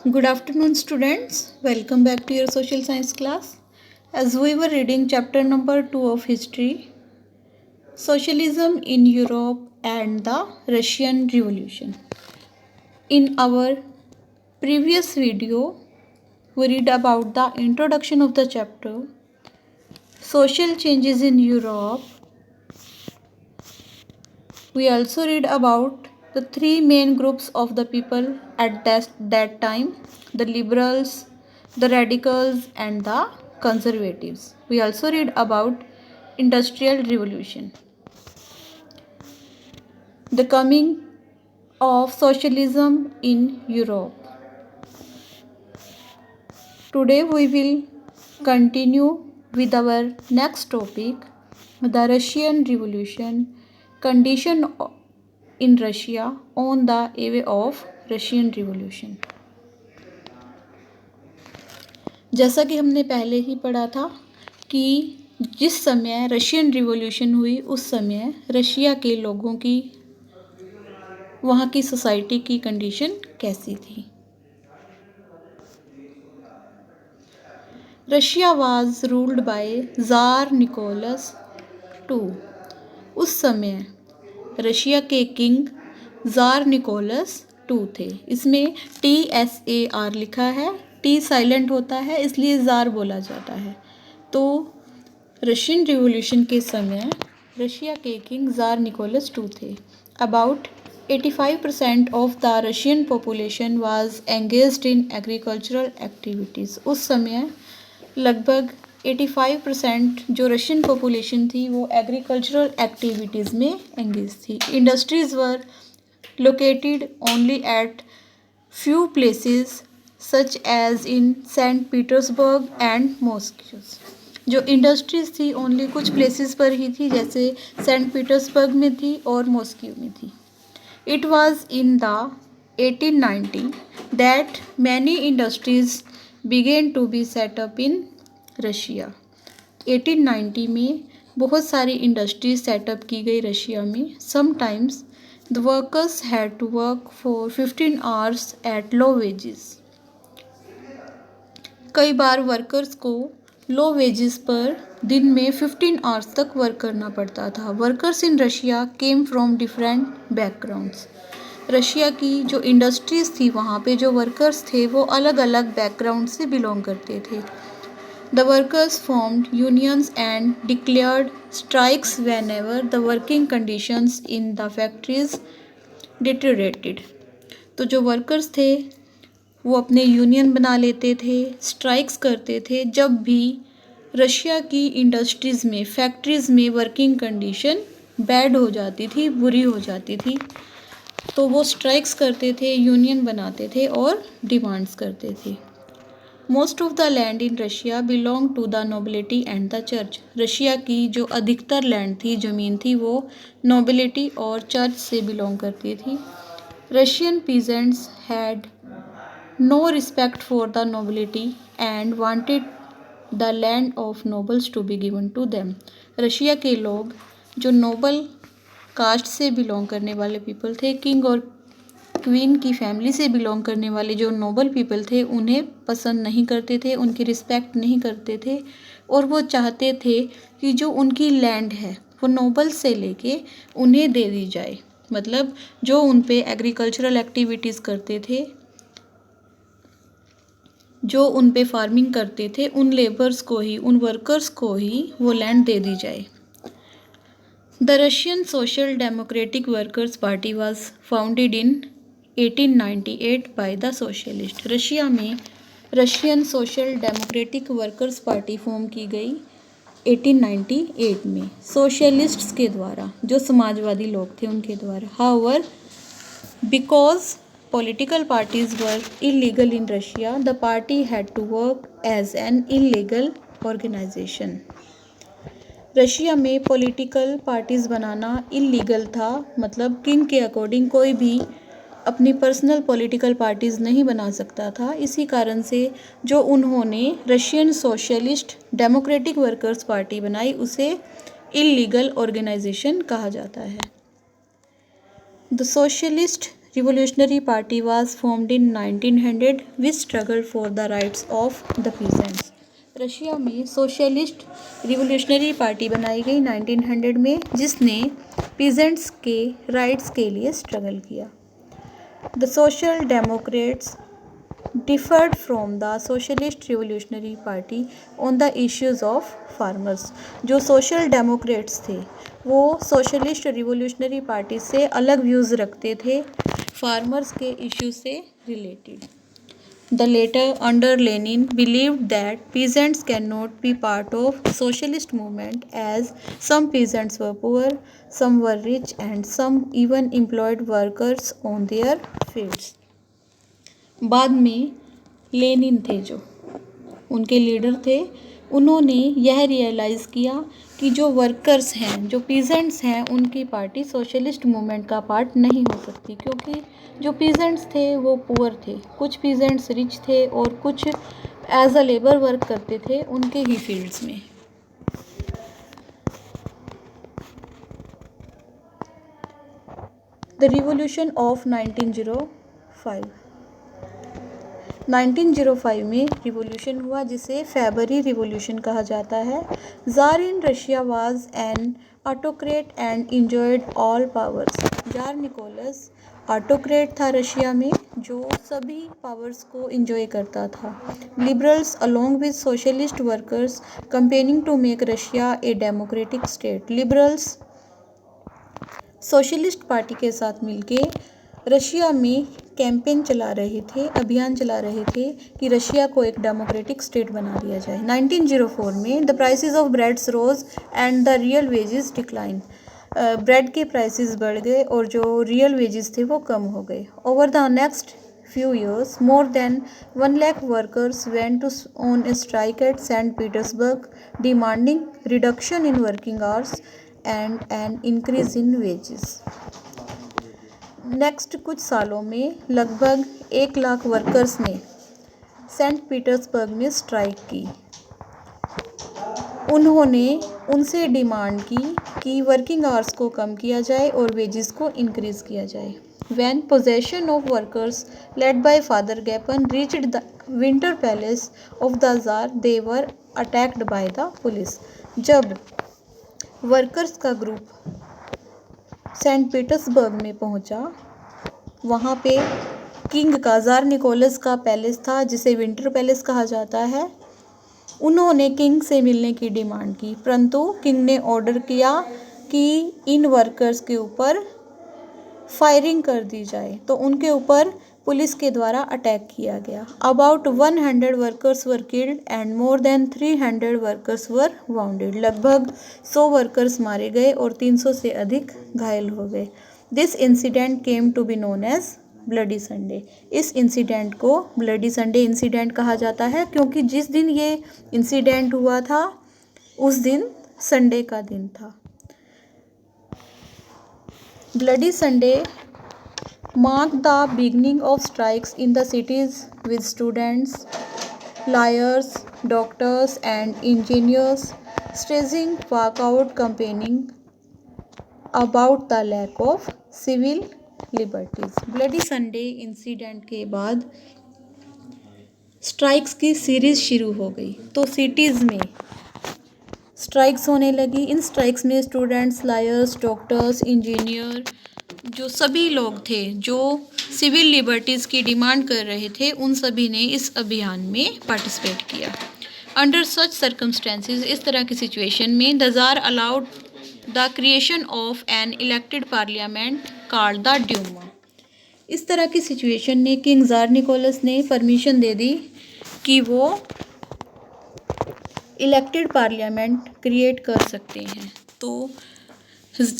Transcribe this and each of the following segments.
Good afternoon, students. Welcome back to your social science class. As we were reading chapter number 2 of history, Socialism in Europe and the Russian Revolution. In our previous video, we read about the introduction of the chapter, Social Changes in Europe. We also read about the three main groups of the people at that time, the liberals, the radicals and the conservatives. We also read about industrial revolution, the coming of socialism in Europe. Today we will continue with our next topic, the Russian Revolution, condition in Russia on the eve of Russian Revolution. जैसा कि हमने पहले ही पढ़ा था कि जिस समय Russian revolution हुई उस समय रशिया के लोगों की, वहाँ की सोसाइटी की कंडीशन कैसी थी. Russia was ruled by tsar Nicholas II. उस समय रशिया के किंग ज़ार निकोलस II थे. इसमें TSAR लिखा है, टी साइलेंट होता है इसलिए ज़ार बोला जाता है. तो रशियन रिवॉल्यूशन के समय रशिया के किंग ज़ार निकोलस II थे. About 85% of the Russian population was engaged in agricultural activities. उस समय लगभग 85% जो रशियन पॉपुलेशन थी वो एग्रीकल्चरल एक्टिविटीज़ में एंगेज थी. Industries were located only at few places such as in Saint Petersburg and Moscow. जो इंडस्ट्रीज़ थी ओनली कुछ प्लेसेस पर ही थी, जैसे सेंट पीटर्सबर्ग में थी और मॉस्को में थी. It was in the 1890 that many industries began to be set up in Russia. 1890 में बहुत सारी इंडस्ट्रीज सेटअप की गई रशिया में. Sometimes the workers had to work for 15 hours at low wages. कई बार वर्कर्स को लो वेजेस पर दिन में 15 आवर्स तक वर्क करना पड़ता था. Workers in Russia came from different backgrounds. Russia की जो इंडस्ट्रीज़ थी वहाँ पे जो वर्कर्स थे वो अलग अलग बैकग्राउंड से बिलोंग करते थे. The workers formed unions and declared strikes whenever the working conditions in the factories deteriorated. तो जो वर्कर्स थे वो अपने यूनियन बना लेते थे, स्ट्राइक्स करते थे जब भी रशिया की इंडस्ट्रीज़ में, फैक्ट्रीज़ में वर्किंग कंडीशन बैड हो जाती थी, बुरी हो जाती थी. तो वो स्ट्राइक्स करते थे, यूनियन बनाते थे और डिमांड्स करते थे. Most of the land in Russia belong to the nobility and the church. Russia की जो अधिकतर लैंड थी, ज़मीन थी, वो नोबिलिटी और चर्च से बिलोंग करती थी. Russian peasants had no respect for the nobility and wanted the land of nobles to be given to them. Russia के लोग जो नोबल कास्ट से बिलोंग करने वाले पीपल थे, किंग और क्वीन की फैमिली से बिलोंग करने वाले जो नोबल पीपल थे उन्हें पसंद नहीं करते थे, उनकी रिस्पेक्ट नहीं करते थे और वो चाहते थे कि जो उनकी लैंड है वो नोबल से लेके उन्हें दे दी जाए. मतलब जो उन पे एग्रीकल्चरल एक्टिविटीज़ करते थे, जो उन पे फार्मिंग करते थे, उन लेबर्स को ही, उन वर्कर्स को ही वो लैंड दे दी जाए. The Russian Social Democratic Workers Party was founded in 1898 by the Socialist. Russia में Russian social democratic workers party form की गई 1898 में सोशलिस्ट्स के द्वारा, जो समाजवादी लोग थे उनके द्वारा. However, because political parties were illegal in Russia, the party had to work as an illegal organization. Russia में पॉलिटिकल पार्टीज़ बनाना इलीगल था. मतलब किंग के अकॉर्डिंग कोई भी अपनी पर्सनल पॉलिटिकल पार्टीज़ नहीं बना सकता था. इसी कारण से जो उन्होंने Russian socialist democratic workers party बनाई उसे इलीगल ऑर्गेनाइजेशन कहा जाता है. The socialist revolutionary party was formed in 1900 which struggled for the rights of the peasants. Russia में सोशलिस्ट रिवोल्यूशनरी पार्टी बनाई गई 1900 में जिसने पीजेंट्स के राइट्स के लिए स्ट्रगल किया. The social Democrats differed from the Socialist Revolutionary Party on the issues of farmers. जो सोशल डेमोक्रेट्स थे वो सोशलिस्ट रिवोल्यूशनरी पार्टी से अलग व्यूज़ रखते थे फार्मर्स के इश्यू से related. The latter under Lenin believed that peasants cannot be part of socialist movement as some peasants were poor, some were rich and some even employed workers on their fields. बाद में Lenin थे जो उनके leader थे, उन्होंने यह realise किया कि जो वर्कर्स हैं, जो पीजेंट्स हैं, उनकी पार्टी सोशलिस्ट मूवमेंट का पार्ट नहीं हो सकती क्योंकि जो पीजेंट्स थे वो पुअर थे, कुछ पीजेंट्स रिच थे और कुछ एज अ लेबर वर्क करते थे उनके ही फील्ड्स में. द रिवोल्यूशन ऑफ 1905 में रिवोल्यूशन हुआ जिसे फेब्रुअरी रिवोल्यूशन कहा जाता है. Tsar in Russia was an autocrat and enjoyed all powers. Tsar Nicholas autocrat था रशिया में जो सभी पावर्स को इंजॉय करता था. Liberals along with socialist workers campaigning to make Russia a democratic state. Liberals socialist party के साथ मिलके रशिया में कैंपेन चला रहे थे, अभियान चला रहे थे कि रशिया को एक डेमोक्रेटिक स्टेट बना दिया जाए. 1904 में the prices of breads rose and the real wages decline. Bread के प्राइसेस बढ़ गए और जो रियल वेजेस थे वो कम हो गए. Over the next few years more than 1 lakh workers went on a strike at St. Petersburg demanding reduction in working hours and an increase in wages. Next कुछ सालों में लगभग 1 लाख वर्कर्स ने सेंट पीटर्सबर्ग में स्ट्राइक की. उन्होंने उनसे demand की कि वर्किंग आवर्स को कम किया जाए और वेजेस को इंक्रीज़ किया जाए. When possession of workers led by Father Gapon reached the Winter Palace of the Tsar, they were attacked by the police. जब वर्कर्स का ग्रुप सेंट पीटर्सबर्ग में पहुंचा, वहाँ पे किंग का ज़ार निकोलस का पैलेस था जिसे विंटर पैलेस कहा जाता है. उन्होंने किंग से मिलने की डिमांड की परंतु किंग ने ऑर्डर किया कि इन वर्कर्स के ऊपर फायरिंग कर दी जाए, तो उनके ऊपर पुलिस के द्वारा अटैक किया गया. About 100 workers were killed and more than 300 workers were bounded. लगभग 100 वर्कर्स मारे गए और 300 से अधिक घायल हो गए. This incident came to be known as bloody Sunday. इस इंसिडेंट को ब्लडी संडे इंसिडेंट कहा जाता है क्योंकि जिस दिन ये इंसिडेंट हुआ था उस दिन संडे का दिन था. Bloody Sunday marked the beginning of strikes in the cities with students, lawyers, doctors and engineers staging walkout campaigning about the lack of civil liberties. Bloody Sunday incident के बाद स्ट्राइक्स की सीरीज़ शुरू हो गई तो सिटीज़ में strikes होने लगी. इन स्ट्राइक्स में स्टूडेंट्स, लायर्स, डॉक्टर्स, इंजीनियर, जो सभी लोग थे जो सिविल लिबर्टीज़ की डिमांड कर रहे थे, उन सभी ने इस अभियान में पार्टिसिपेट किया. अंडर सच सर्कमस्टेंसेस, इस तरह की सिचुएशन में the tsar allowed the creation of an elected parliament called the Duma. इस तरह की सिचुएशन में किंग ज़ार निकोलस ने परमिशन दे दी कि वो इलेक्टेड पार्लियामेंट क्रिएट कर सकते हैं. तो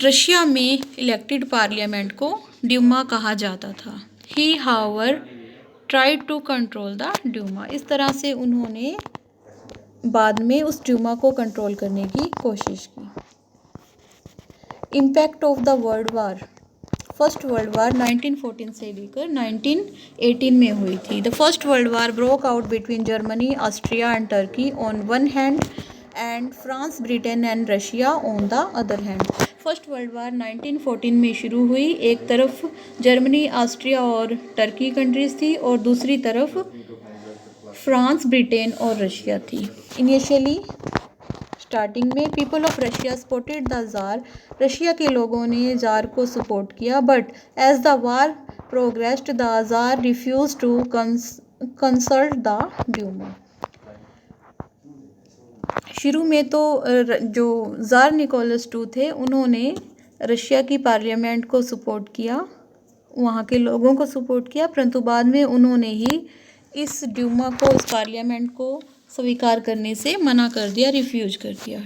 रशिया में इलेक्टेड पार्लियामेंट को ड्यूमा कहा जाता था. He however tried to control the Duma. इस तरह से उन्होंने बाद में उस ड्यूमा को कंट्रोल करने की कोशिश की. Impact of the world war. First World वार 1914 से लेकर 1918 में हुई थी. The First World war broke out between Germany, Austria and Turkey. On one hand and France, Britain and Russia on the other hand. First World वार 1914 में शुरू हुई। एक तरफ जर्मनी, ऑस्ट्रिया और टर्की कंट्रीज थी और दूसरी तरफ फ्रांस, ब्रिटेन और रशिया थी। इनिशियली स्टार्टिंग में people of Russia supported the tsar, Russia के लोगों ने ज़ार को सपोर्ट किया, but as the war progressed the tsar refuse to consult the Duma. शुरू में तो जो ज़ार निकोलस II थे उन्होंने रशिया की पार्लियामेंट को सपोर्ट किया, वहाँ के लोगों को सपोर्ट किया, परंतु बाद में उन्होंने ही इस ड्यूमा को, इस पार्लियामेंट को स्वीकार करने से मना कर दिया, रिफ्यूज कर दिया।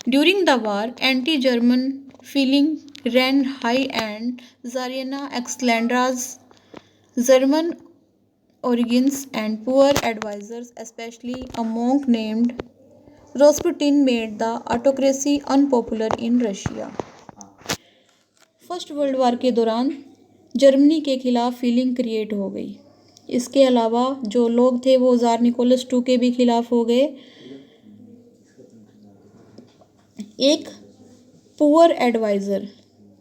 During the war anti German feeling ran high and tsarina Alexandra's German origins and poor advisors, especially a monk named Rasputin, made the autocracy unpopular in Russia. First World वार के दौरान जर्मनी के खिलाफ feeling create हो गई। इसके अलावा जो लोग थे वो ज़ार निकोलस II के भी खिलाफ हो गए। एक पुअर एडवाइज़र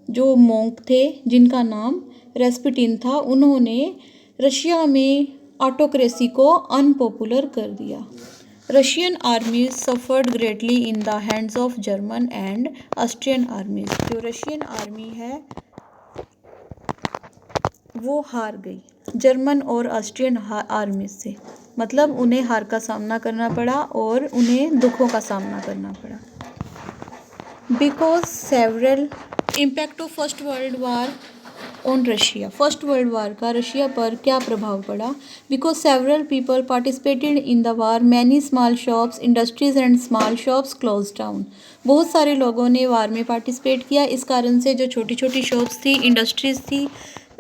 जो मोंक थे जिनका नाम रेस्पुटिन था, उन्होंने रशिया में ऑटोक्रेसी को अनपॉपुलर कर दिया। Russian आर्मीज suffered greatly in the hands of German and Austrian आर्मीज। जो रशियन आर्मी है वो हार गई जर्मन और ऑस्ट्रियन आर्मीज से, मतलब उन्हें हार का सामना करना पड़ा और उन्हें दुखों का सामना करना पड़ा। Because several impact of first World war on Russia, First World वार का रशिया पर क्या प्रभाव पड़ा? Because several people participated in the war, many small shops, industries and small shops close down. बहुत सारे लोगों ने वार में पार्टिसिपेट किया, इस कारण से जो छोटी छोटी शॉप्स थी, इंडस्ट्रीज थी,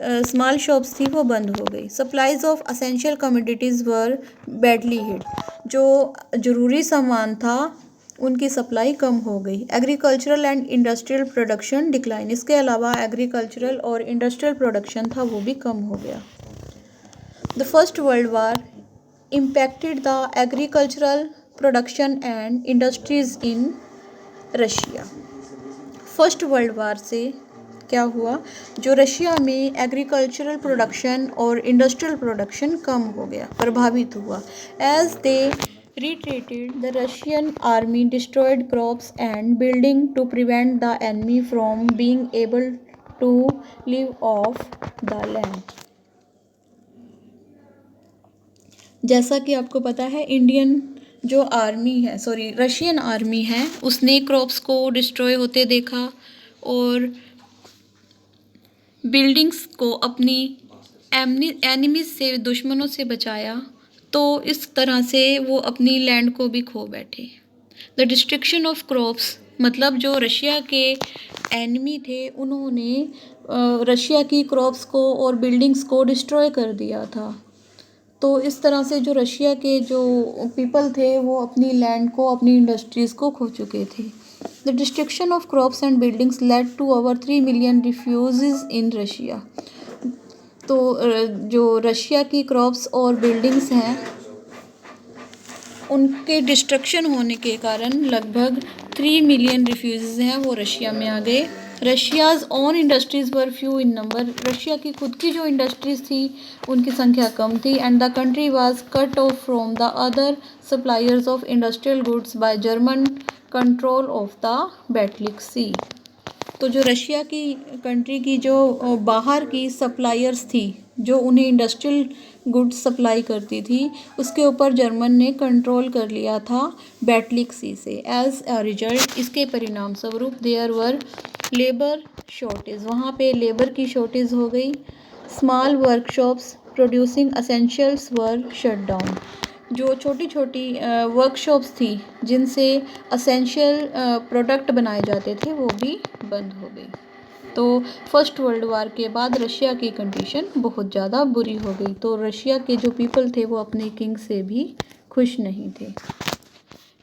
स्मॉल शॉप्स थी, वो बंद हो गई। Supplies of essential commodities were badly hit, जो ज़रूरी सामान था उनकी सप्लाई कम हो गई। Agricultural and industrial production decline, इसके अलावा एग्रीकल्चरल और इंडस्ट्रियल प्रोडक्शन था वो भी कम हो गया। The First World War impacted the agricultural production and industries in Russia. First World War से क्या हुआ? जो रशिया में एग्रीकल्चरल प्रोडक्शन और इंडस्ट्रियल प्रोडक्शन कम हो गया, प्रभावित हुआ। As they retreated, the Russian army destroyed crops and buildings to prevent the enemy from being able to live off the land. जैसा कि आपको पता है, इंडियन जो आर्मी है, रशियन आर्मी है, उसने क्रॉप्स को डिस्ट्रॉय होते देखा और बिल्डिंग्स को अपनी एनिमीज से, दुश्मनों से बचाया, तो इस तरह से वो अपनी लैंड को भी खो बैठे। द डिस्ट्रक्शन ऑफ क्रॉप्स, मतलब जो रशिया के एनिमी थे उन्होंने रशिया की क्रॉप्स को और बिल्डिंग्स को डिस्ट्रॉय कर दिया था। तो इस तरह से जो रशिया के जो पीपल थे वो अपनी लैंड को, अपनी इंडस्ट्रीज़ को खो चुके थे। The destruction of crops and buildings led to over 3 million refugees in Russia. तो जो रशिया की क्रॉप्स और बिल्डिंग्स हैं उनके डिस्ट्रक्शन होने के कारण लगभग 3 मिलियन रिफ्यूजीज हैं वो रशिया में आ गए। Russia's own industries were few in number, Russia की खुद की जो इंडस्ट्रीज़ थी उनकी संख्या कम थी। And the country was cut off from the other suppliers of industrial goods by German control of the Baltic Sea. तो जो रशिया की कंट्री की जो बाहर की सप्लायर्स थी, जो उन्हें इंडस्ट्रियल गुड्स सप्लाई करती थी, उसके ऊपर जर्मन ने कंट्रोल कर लिया था बैल्टिक सी से। एज अ रिजल्ट, इसके परिणाम स्वरूप देयर वर लेबर शॉर्टेज, वहाँ पे लेबर की शॉर्टेज हो गई। स्मॉल वर्कशॉप्स प्रोड्यूसिंग असेंशियल्स वर शट डाउन, जो छोटी छोटी वर्कशॉप्स थी जिनसे असेंशियल प्रोडक्ट बनाए जाते थे वो भी बंद हो गई। तो फर्स्ट वर्ल्ड वार के बाद रशिया की कंडीशन बहुत ज़्यादा बुरी हो गई। तो रशिया के जो पीपल थे वो अपने किंग से भी खुश नहीं थे।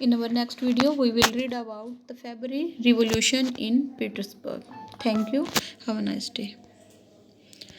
In our next video we will read about the February revolution in Petersburg. Thank you, have a nice day.